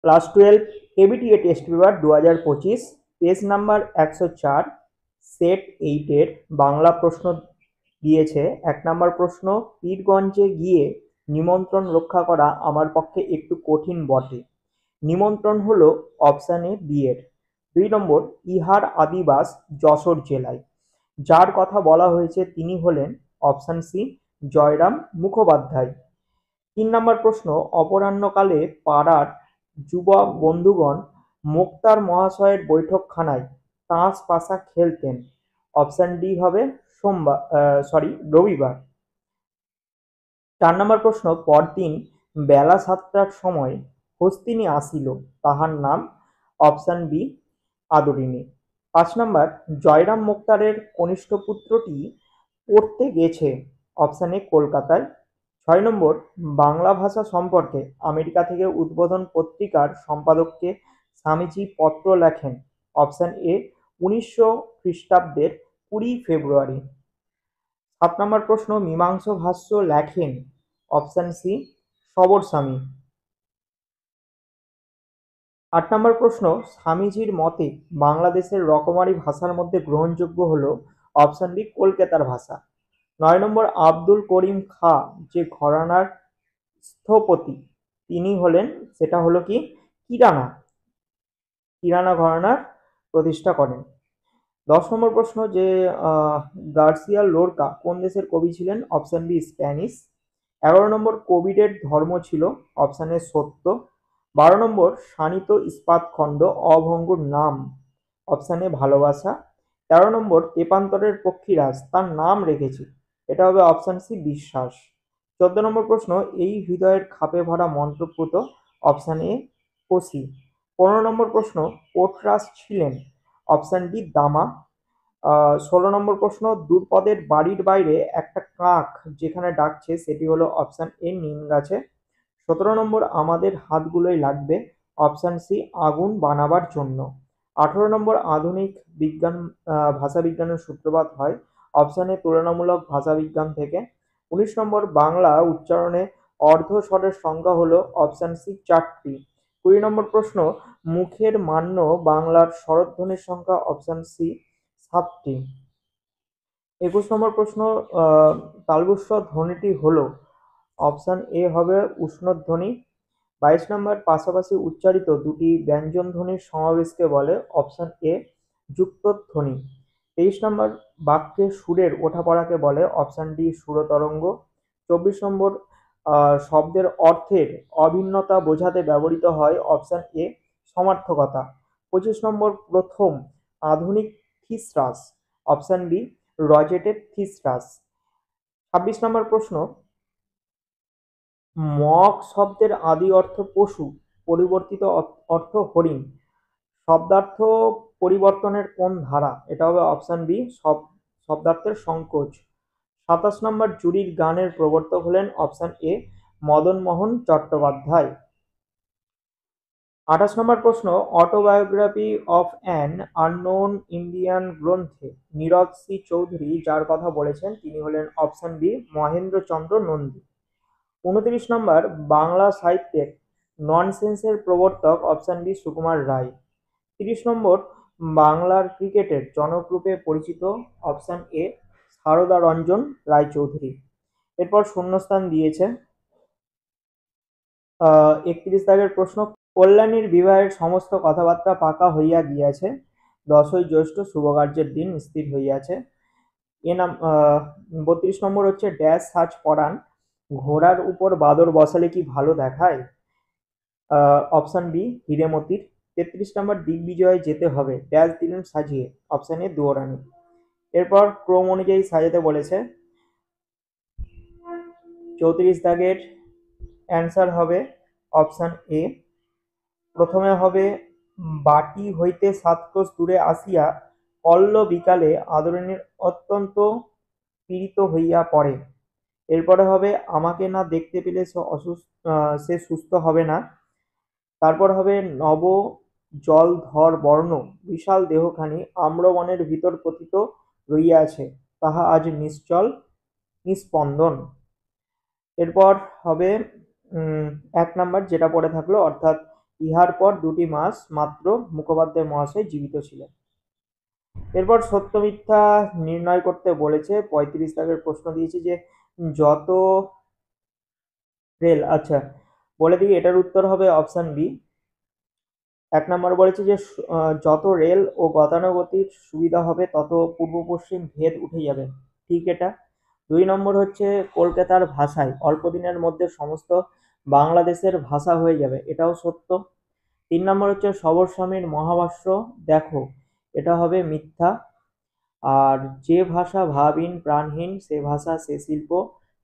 Class 12 ABTA test paper 2025, page number 104, set 8-এর বাংলা প্রশ্ন দিয়েছে। 1 নম্বর প্রশ্ন, পীরগঞ্জে গিয়ে নিমন্ত্রণ রক্ষা করা আমার পক্ষে একটু কঠিন বটে। নিমন্ত্রণ হলো অপশান এ বিয়ের। 2 নম্বর, ইহার আদিবাস যশোর জেলায়। যার কথা বলা হয়েছে তিনি হলেন অপশান সি জয়রাম মুখোপাধ্যায়। 3 নম্বর প্রশ্ন, অপরাহ্নকালে পাড়ার যুবক বন্ধুগণ মোক্তার মহাশয়ের বৈঠকখানায় তাস পাশা খেলতেন। অপশান ডি হবে রবিবার। 4 নম্বর প্রশ্ন, পরদিন বেলা 7টার সময় হস্তিনী আসিল, তাহার নাম। অপশান বি আদরিণী। 5 নম্বর, জয়রাম মোক্তারের কনিষ্ঠ পুত্রটি পড়তে গেছে। অপশান এ কলকাতায়। 6 নম্বর, বাংলা ভাষা সম্পর্কে আমেরিকা থেকে উদ্বোধন পত্রিকার সম্পাদককে স্বামীজি পত্র লেখেন। অপশান এ 1900 খ্রিস্টাব্দের 20 ফেব্রুয়ারি। 7 নম্বর প্রশ্ন, মীমাংস ভাষ্য লেখেন। অপশান সি সবর স্বামী। 8 নম্বর প্রশ্ন, স্বামীজির মতে বাংলাদেশের রকমারি ভাষার মধ্যে গ্রহণযোগ্য হল। অপশান বি কলকাতার ভাষা। 9 নম্বর, আব্দুল করিম খাঁ যে ঘরানার স্থপতি তিনি হলেন, সেটা হলো কি কিরানা ঘরানার প্রতিষ্ঠা করেন। 10 নম্বর প্রশ্ন, যে গার্সিয়া লোরকা কোন দেশের কবি ছিলেন। Option B Spanish. 11 নম্বর, কোভিডের ধর্ম ছিল। অপশান এ সত্য। 12 নম্বর, শানিত ইস্পাত খণ্ড অভঙ্গুর নাম। অপশান এ ভালোবাসা। 13 নম্বর, তেপান্তরের পক্ষীরাজ তার নাম রেখেছে, এটা হবে অপশান সি বিশ্বাস। 14 নম্বর প্রশ্ন, এই হৃদয়ের খাপে ভরা মন্ত্রপুত। Option A Kosi. 15 নম্বর প্রশ্ন, পোর্টরাস ছিলেন। অপশান ডি দামা। 16 নম্বর প্রশ্ন, দ্রুপদের বাড়ির বাইরে একটা কাক যেখানে ডাকছে সেটি হলো অপশান এ নিম গাছে। 17 নম্বর, আমাদের হাতগুলোই লাগবে। অপশান সি আগুন বানাবার জন্য। 18 নম্বর, আধুনিক বিজ্ঞান ভাষা বিজ্ঞানের সূত্রপাত হয়। অপশান এ তুলনামূলক ভাষাবিজ্ঞান থেকে। 19 নম্বর, বাংলা উচ্চারণে অর্ধ স্বরের সংখ্যা হলো। অপশান সি 4টি। 20 নম্বর প্রশ্ন, মুখের মান্য বাংলার স্বরধ্বনির সংখ্যা। Option C 7টি। 21 নম্বর প্রশ্ন, তালব্য ধ্বনিটি হলো। অপশান এ হবে উষ্ণধ্বনি। 22 নম্বর, পাশাপাশি উচ্চারিত দুটি ব্যঞ্জনধ্বনির সমাবেশকে বলে। Option A যুক্তধ্বনি। 23 নম্বর, বাক্যে সুরের ওঠাপড়াকে বলে। Option D Surotrongo. 24 নম্বর, শব্দের অর্থের অভিন্নতা বোঝাতে ব্যবহৃত হয়। Option A সমার্থকতা। 25 নম্বর, প্রথম আধুনিক thesaurus. Option B Roget's thesaurus. 26 নম্বর প্রশ্ন, মগ শব্দের আদি অর্থ পশু, পরিবর্তিত অর্থ হরিণ। শব্দার্থ পরিবর্তনের কোন ধারা। এটা হবে অপশান বি শব্দার্থের সংকোচ। 27 নম্বর, জুরির গানের প্রবর্তক হলেন। Option A Madanmohan Chattopadhyay. 28 নম্বর প্রশ্ন, autobiography of an unknown Indian গ্রন্থে নীরদ সি চৌধুরী যার কথা বলেছেন তিনি হলেন। Option B Mahendrachandra Nandi. 29 নম্বর, বাংলা সাহিত্যের ননসেন্সের প্রবর্তক। Option B Sukumar Ray. 30 নম্বর, বাংলার ক্রিকেটের জনক রূপে পরিচিত। Option A Sarada Ranjan Raychaudhuri. এরপর শূন্যস্থান দিয়েছে। 31 দাগের প্রশ্ন, কল্যাণীর বিবাহের সমস্ত কথাবার্তা পাকা হইয়া গিয়াছে, 10ই জ্যৈষ্ঠ শুভকার্যের দিন স্থির হইয়াছে। 32 নম্বর হচ্ছে ড্যাশ সাজ পরান, ঘোড়ার উপর বাদর বসালে কি ভালো দেখায়। Option B হীরেমতির। 33 নম্বর, দিগ্বিজয়ে যেতে হবে, ড্যাশ দিলেন সাজিয়ে। অপশান এ দুয়োরানি। এরপর ক্রম অনুযায়ী সাজাতে বলেছে। 34 দাগের অ্যান্সার হবে অপশান এ। প্রথমে হবে, বাটি হইতে 7 ক্রোশ দূরে আসিয়া কল্ল বিকালে আদরিণীর অত্যন্ত পীড়িত হইয়া পড়ে। এরপরে হবে, আমাকে না দেখতে পেলে সে সুস্থ হবে না। তারপর হবে, নব জলধর বর্ণ বিশাল দেহখানি আম্রবনের ভিতর পতিত রহিয়াছে, তাহা আজ নিশ্চল নিস্পন্দন। এরপর হবে 1 নম্বর যেটা পড়ে থাকলো, অর্থাৎ ইহার পর 2টি মাস মাত্র মুখোপাধ্যায় মহাশয় জীবিত ছিলেন। এরপর সত্য মিথ্যা নির্ণয় করতে বলেছে। 35 দাগের প্রশ্ন দিয়েছে যে যত রেল, আচ্ছা বলে দিই, এটার উত্তর হবে অপশন বি। 1 নম্বর বলেছে যে যত রেল ও গতানুগতিক সুবিধা হবে তত পূর্ব পশ্চিম ভেদ উঠে যাবে, ঠিক এটা। 2 নম্বর হচ্ছে কলকাতার ভাষায় অল্প দিনের মধ্যে সমস্ত বাংলাদেশের ভাষা হয়ে যাবে, এটাও সত্য। 3 নম্বর হচ্ছে সবর স্বামীর মহাভাষ্য দেখো, এটা হবে মিথ্যা। আর যে ভাষা ভাবহীন প্রাণহীন সে ভাষা সে শিল্প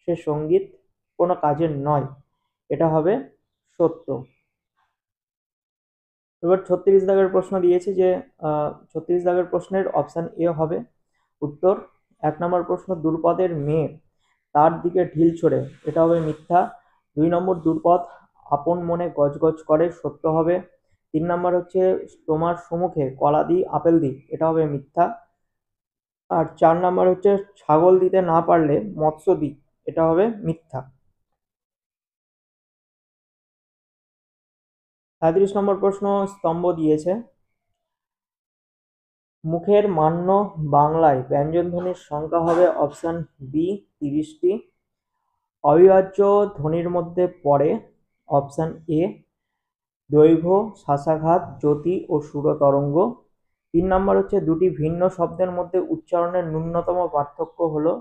সে সঙ্গীত কোনো কাজের নয়, এটা হবে সত্য। এবার 36 দাগের প্রশ্ন দিয়েছে যে 36 দাগের প্রশ্নের অপশন এ হবে উত্তর। 1 নম্বর প্রশ্ন দ্রুপদের মেয়ে তার দিকে ঢিল ছোড়ে, এটা হবে মিথ্যা। 2 নম্বর দ্রুপদ আপন মনে গজগজ করে, সত্য হবে। 3 নম্বর হচ্ছে তোমার সম্মুখে কলা দি আপেল দি, এটা হবে মিথ্যা। আর 4 নম্বর হচ্ছে ছাগল দিতে না পারলে মৎস্য দি, এটা হবে মিথ্যা। 37 নম্বর প্রশ্ন স্তম্ভ দিয়েছে, মুখের মান্য বাংলায় ব্যঞ্জনধ্বনির সংখ্যা হবে অপশন বি 30টি। অবিভাজ্য ধ্বনির মধ্যে পড়ে অপশন এ দৈর্ঘ্য শ্বাসাঘাত জ্যোতি ও সুরতরঙ্গ। 3 নম্বর হচ্ছে দুটি ভিন্ন শব্দের মধ্যে উচ্চারণের ন্যূনতম পার্থক্য হলো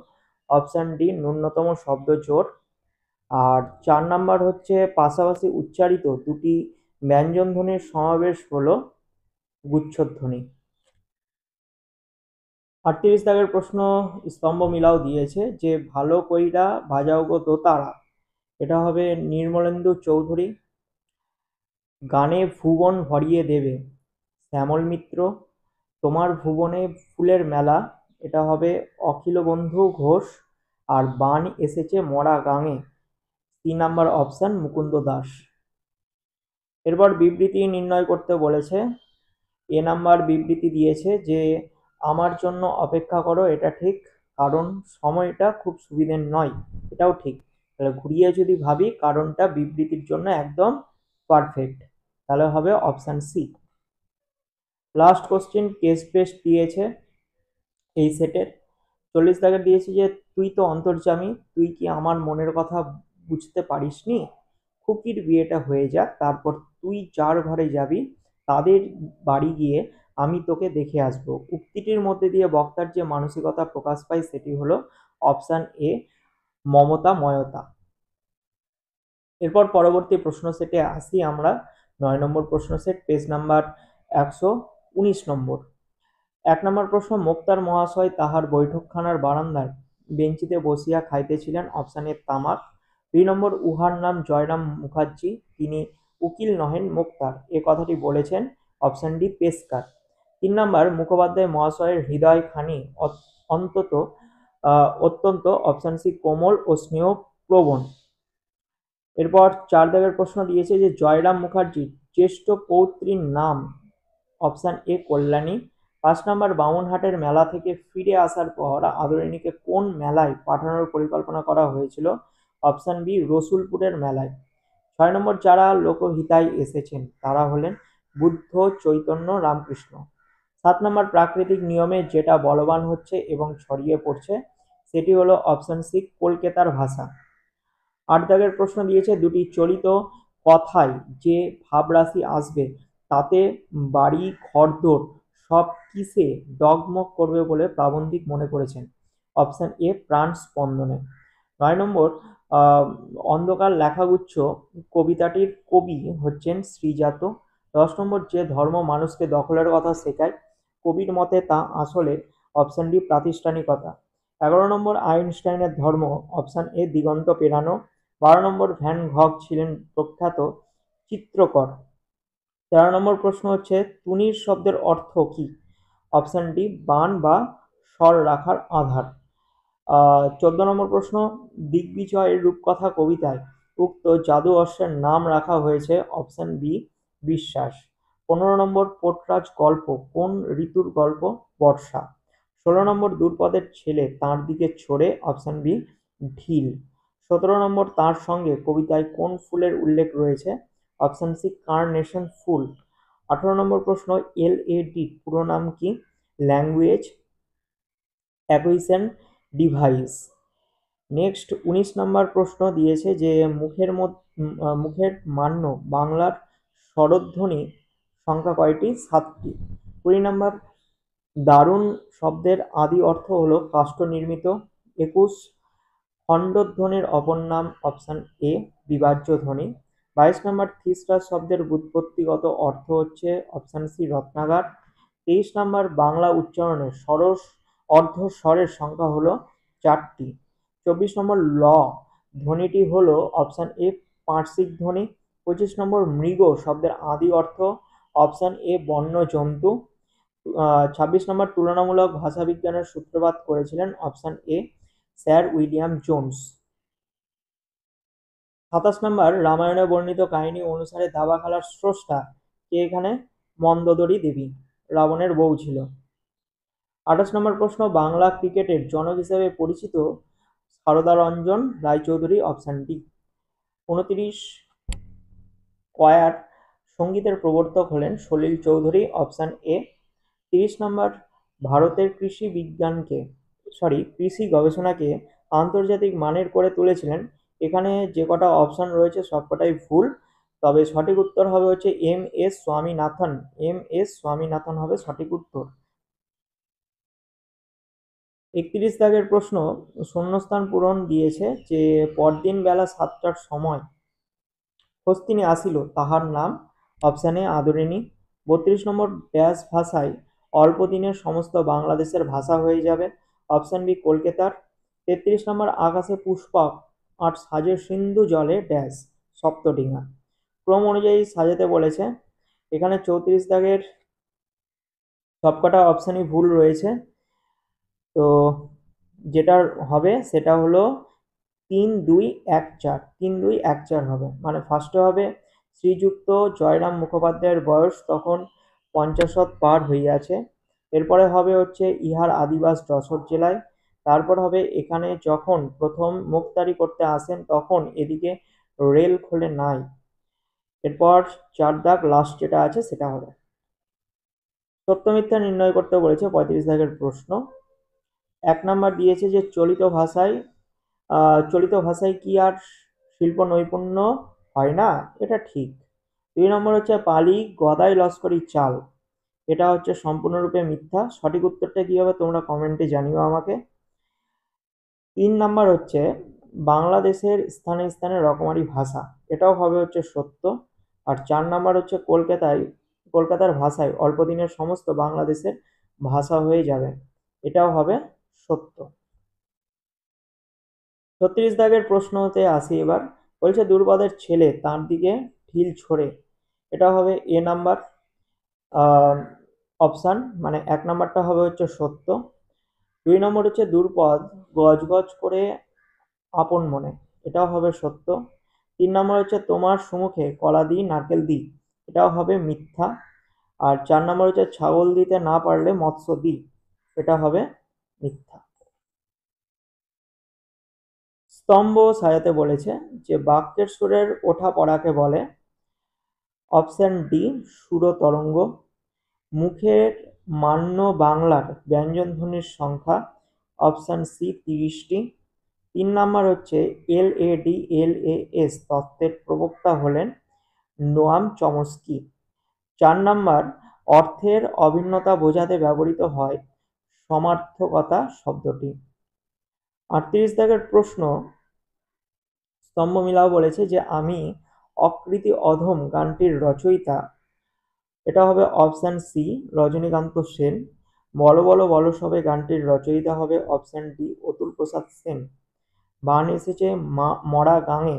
অপশন ডি ন্যূনতম শব্দ জোড়। আর 4 নম্বর হচ্ছে পাশাপাশি উচ্চারিত দুটি ব্যঞ্জনধ্বনির সমাবেশ হলো গুচ্ছধ্বনি। 38 দাগের প্রশ্ন স্তম্ভ মিলাও দিয়েছে যে ভালো কইরা বাজাও গো দোতারা, এটা হবে নির্মলেন্দু চৌধুরী। গানে ভুবন ভরিয়ে দেবে শ্যামল মিত্র। তোমার ভুবনে ফুলের মেলা, এটা হবে অখিলবন্ধু ঘোষ। আর বান এসেছে মরা গাঙে, 3 নাম্বার অপশন মুকুন্দ দাস। এরপর বিবৃতি নির্ণয় করতে বলেছে। এ নাম্বার বিবৃতি দিয়েছে যে আমার জন্য অপেক্ষা করো, এটা ঠিক, কারণ সময়টা খুব সুবিধের নয়, এটাও ঠিক। তাহলে ঘুরিয়ে যদি ভাবি কারণটা বিবৃতির জন্য একদম পারফেক্ট, তাহলে হবে option C. Last question case based দিয়েছে এই সেটের। 40 দাগের দিয়েছে যে তুই তো অন্তর্যামী, তুই কি আমার মনের কথা বুঝতে পারিসনি? খুকির বিয়েটা হয়ে যাক, তারপর তুই যার ঘরে যাবি তাদের বাড়ি গিয়ে আমি তোকে দেখে আসব। উক্তিটির মধ্যে দিয়ে বক্তার যে মানসিকতা প্রকাশ পায় সেটি হলো অপশন এ মমতাময়তা। এরপর পরবর্তী প্রশ্ন সেটে আসি আমরা। 9 নম্বর প্রশ্ন সেট, পেজ নাম্বার 119 নম্বর। 1 নম্বর প্রশ্ন, মোক্তার মহাশয় তাহার বৈঠকখানার বারান্দায় বেঞ্চিতে বসিয়া খাইতেছিলেন, অপশন এ তামাক। 2 নম্বর উহার নাম জয়রাম মুখার্জি, তিনি উকিল নহেন মোক্তার, এ কথাটি বলেছেন অপশন ডি পেশকার। 3 নম্বর মুখোপাধ্যায় মহাশয়ের হৃদয়খানি অত্যন্ত অপশন সি কোমল ও স্নেহ প্রবণ। এরপর 4 দাগের প্রশ্ন দিয়েছে যে জয়রাম মুখার্জির জ্যেষ্ঠ পৌত্রীর নাম, অপশন এ কল্যাণী। 5 নম্বর বামুনহাটের মেলা থেকে ফিরে আসার পর আদরিণীকে কোন মেলায় পাঠানোর পরিকল্পনা করা হয়েছিল, অপশন বি রসুলপুরের মেলায়। 6 নম্বর যারা লোকহিতায় এসেছেন তারা হলেন বুদ্ধ চৈতন্য রামকৃষ্ণ। 7 নম্বর প্রাকৃতিক নিয়মে যেটা বলবান হচ্ছে এবং ছড়িয়ে পড়ছে সেটি হলো অপশন সি কলকাতার ভাষা। 8 দাগের প্রশ্ন দিয়েছে দুটি চলিত কথায় যে ভাবরাশি আসবে তাতে বাড়ি ঘরদোর সব কিসে ডগমগ করবে বলে প্রাবন্ধিক মনে করেছেন, অপশন এ প্রাণ স্পন্দনে। 9 নম্বর অন্ধকার লেখাগুচ্ছ কবিতাটির কবি হচ্ছেন শ্রীজাত। 10 নম্বর যে ধর্ম মানুষকে দখলের কথা শেখায় কবির মতে তা আসলে অপশন ডি প্রাতিষ্ঠানিকতা। 11 নম্বর আইনস্টাইনের ধর্ম, option A Diganta পেরানো। 12 number van গঘ ছিলেন প্রখ্যাত চিত্রকর। 13 নম্বর প্রশ্ন হচ্ছে তুনির শব্দের অর্থ কি, অপশন ডি বান বা স্বর রাখার আধার। 14 নম্বর প্রশ্ন দিগ্বিজয়ের রূপকথা কবিতায় উক্ত জাদু অশ্বের নাম রাখা হয়েছে, অপশন বি বিশ্বাস। 15 নম্বর পোটরাজ গল্প কোন ঋতুর গল্প, বর্ষা। 16 নম্বর দ্রুপদের ছেলে তাঁর দিকে ছোড়ে, অপশন বি ঢিল। 17 নম্বর তাঁর সঙ্গে কবিতায় কোন ফুলের উল্লেখ রয়েছে, অপশন সি কার্নেশন ফুল। 18 নম্বর প্রশ্ন, LAD পুরো নাম কি? Language acquisition device. নেক্সট 19 নম্বর প্রশ্ন দিয়েছে যে মুখের মান্য বাংলার স্বরধ্বনি সংখ্যা কয়টি? 7টি। 20 নম্বর, দারুণ শব্দের আদি অর্থ হলো কাষ্ঠ নির্মিত। 21, খণ্ডধ্বনির অপর নাম অপশন এ বিভাজ্য ধ্বনি। 22 নম্বর, থিসরাস শব্দের ব্যুৎপত্তিগত অর্থ হচ্ছে অপশন সি রত্নাগার। 23 নম্বর, বাংলা উচ্চারণে অর্ধস্বরের সংখ্যা হলো 4টি। 24 নম্বর, ল ধ্বনিটি হলো অপশন এ পার্শ্বিক ধ্বনি। 25 নম্বর, মৃগ শব্দের আদি অর্থ অপশন এ বন্য জন্তু। 26 নম্বর, তুলনামূলক ভাষাবিজ্ঞানের সূত্রপাত করেছিলেন option A sir William Jones. 27 নম্বর, রামায়ণে বর্ণিত কাহিনী অনুসারে দাবা খেলার স্রষ্টা কে? এখানে মন্দোদরী দেবী, রাবণের বউ ছিল। 28 নম্বর প্রশ্ন, বাংলা ক্রিকেটের জনক হিসেবে পরিচিত সারদারঞ্জন রায়চৌধুরী, অপশন ডি। 29, কয়ার সঙ্গীতের প্রবর্তক হলেন সলিল চৌধুরী, অপশন এ। 30 নম্বর, ভারতের কৃষি গবেষণাকে আন্তর্জাতিক মানের করে তুলেছিলেন। এখানে যে কটা অপশন রয়েছে সবকটাই ভুল, তবে সঠিক উত্তর হবে হচ্ছে MS স্বামীনাথন। MS স্বামীনাথন হবে সঠিক উত্তর। 31 দাগের প্রশ্ন, শূন্যস্থান পূরণ দিয়েছে যে পরদিন বেলা 7টার সময় হস্তিনী আসিল তাহার নাম, option A Adarini. 32 number, dash ভাষায় অল্প দিনের সমস্ত বাংলাদেশের ভাষা হয়ে যাবে, অপশন বি কলকাতার। 33 নম্বর, আকাশে পুষ্পক আর সাজে সিন্ধু জলে ড্যাশ সপ্তডিঙা। ক্রম অনুযায়ী সাজাতে বলেছে। এখানে 34 দাগের সবকটা অপশনই ভুল রয়েছে, তো যেটা হবে সেটা হলো 3-2-1-4, 3-2-1-4 হবে। মানে ফার্স্টে হবে শ্রীযুক্ত জয়রাম মুখোপাধ্যায়ের বয়স তখন 50 পার হইয়াছে। এরপরে হবে হচ্ছে ইহার আদিবাস যশোর জেলায়। তারপর হবে এখানে যখন প্রথম মুখতারি করতে আসেন তখন এদিকে রেল খোলে নাই। এরপর 4 দাগ লাস্ট যেটা আছে সেটা হবে। সত্য মিথ্যা নির্ণয় করতে বলেছে 35 দাগের প্রশ্ন। 1 নাম্বার দিয়েছে যে চলিত ভাষায় কি আর শিল্প নৈপুণ্য হয় না? এটা ঠিক। 2 নম্বর হচ্ছে পালি গদাই লস্করি চাল, এটা হচ্ছে সম্পূর্ণরূপে মিথ্যা। সঠিক উত্তরটা কি হবে তোমরা কমেন্টে জানিও আমাকে। 3 নাম্বার হচ্ছে বাংলাদেশের স্থানে স্থানে রকমারি ভাষা, এটাও হবে হচ্ছে সত্য। আর 4 নাম্বার হচ্ছে কলকাতার ভাষায় অল্প দিনের সমস্ত বাংলাদেশের ভাষা হয়ে যাবে, এটাও হবে সত্য। 36 দাগের প্রশ্নতে আসি এবার। বলছে দুর্বাদের ছেলে তার দিকে ঢিল ছোড়ে, এটা হবে এ নাম্বার অপশান, মানে 1 নাম্বারটা হবে হচ্ছে সত্য। 2 নম্বর হচ্ছে দুর্পদ গজ গজ করে আপন মনে, এটাও হবে সত্য। 3 নম্বর হচ্ছে তোমার সুমুখে কলা দিই নারকেল দিই, এটাও হবে মিথ্যা। আর 4 নম্বর হচ্ছে ছাগল দিতে না পারলে মৎস্য দিই, এটা হবে মিথ্যা। স্তম্ভ সাজাতে বলেছে যে বাক্যের সুরের ওঠা পড়াকে বলে, অপশন ডি সুরতরঙ্গ। মুখের মান্য বাংলার ব্যঞ্জনধ্বনির সংখ্যা, অপশন সি 30টি। 3 নাম্বার হচ্ছে LADLAS তত্ত্বের প্রবক্তা হলেন নোয়াম চমস্কি। 4 নাম্বার, অর্থের অভিন্নতা বোঝাতে ব্যবহৃত হয় সমার্থকতা শব্দটি। 38 দাগের প্রশ্ন, স্তম্ভ মিলাও বলেছে যে আমি অকৃতি অধম গানটির রচয়িতা, এটা হবে অপশন সি রজনীকান্ত সেন। বলো বলো বলো সবে গানটির রচয়িতা হবে অপশন ডি অতুল প্রসাদ সেন। বান এসেছে মরা গাঙে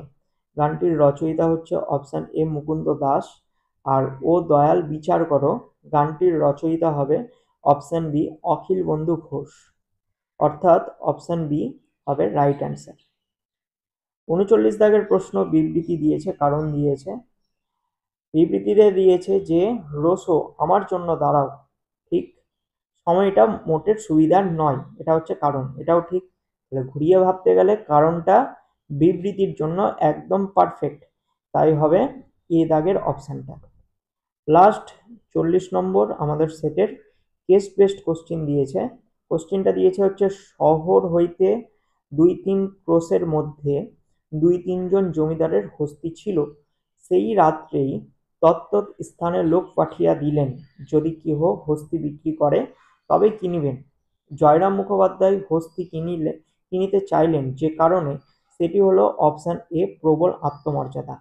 গানটির রচয়িতা হচ্ছে অপশন এ মুকুন্দ দাস। আর ও দয়াল বিচার করো গানটির রচয়িতা হবে অপশন বি অখিল বন্ধু ঘোষ, অর্থাৎ অপশন বি হবে রাইট অ্যান্সার। 39 দাগের প্রশ্ন বিবৃতি দিয়েছে, কারণ দিয়েছে। বিবৃতিতে দিয়েছে যে রোসো আমার জন্য দাঁড়াও, ঠিক সময়টা মোটের সুবিধার নয়, এটা হচ্ছে কারণ, এটাও ঠিক। তাহলে ঘুরিয়ে ভাবতে গেলে কারণটা বিবৃতির জন্য একদম পারফেক্ট, তাই হবে এ দাগের অপশানটা। লাস্ট 40 নম্বর আমাদের সেটের কেস বেসড কোশ্চিন দিয়েছে। কোশ্চিনটা দিয়েছে হচ্ছে শহর হইতে 2-3 ক্রোশের মধ্যে 2-3 জন জমিদারের হস্তি ছিল। সেই রাত্রেই তত্তৎ স্থানে লোক পাঠিয়া দিলেন, যদি কেহ হস্তি বিক্রি করে তবে কিনিবেন। জয়রাম মুখোপাধ্যায় হস্তি কিনিতে চাইলেন যে কারণে, সেটি হলো অপশান এ, প্রবল আত্মমর্যাদা।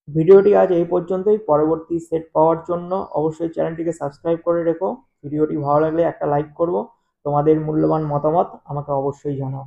ভিডিওটি আজ এই পর্যন্তই। পরবর্তী সেট পাওয়ার জন্য অবশ্যই চ্যানেলটিকে সাবস্ক্রাইব করে রেখো। ভিডিওটি ভালো লাগলে একটা লাইক করো। তোমাদের মূল্যবান মতামত আমাকে অবশ্যই জানাও।